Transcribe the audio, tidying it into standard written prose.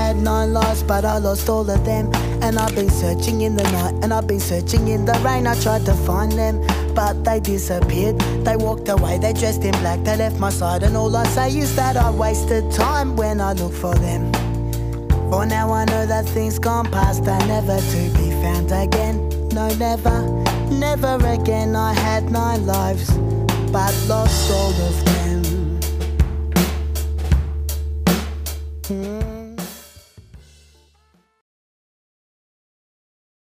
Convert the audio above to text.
had 9 lives, but I lost all of them. And I've been searching in the night, and I've been searching in the rain. I tried to find them, but they disappeared. They walked away, they dressed in black, they left my side. And all I say is that I wasted time when I look for them. For now I know that things gone past are never to be found again. No, never, never again. I had 9 lives, but lost all of them.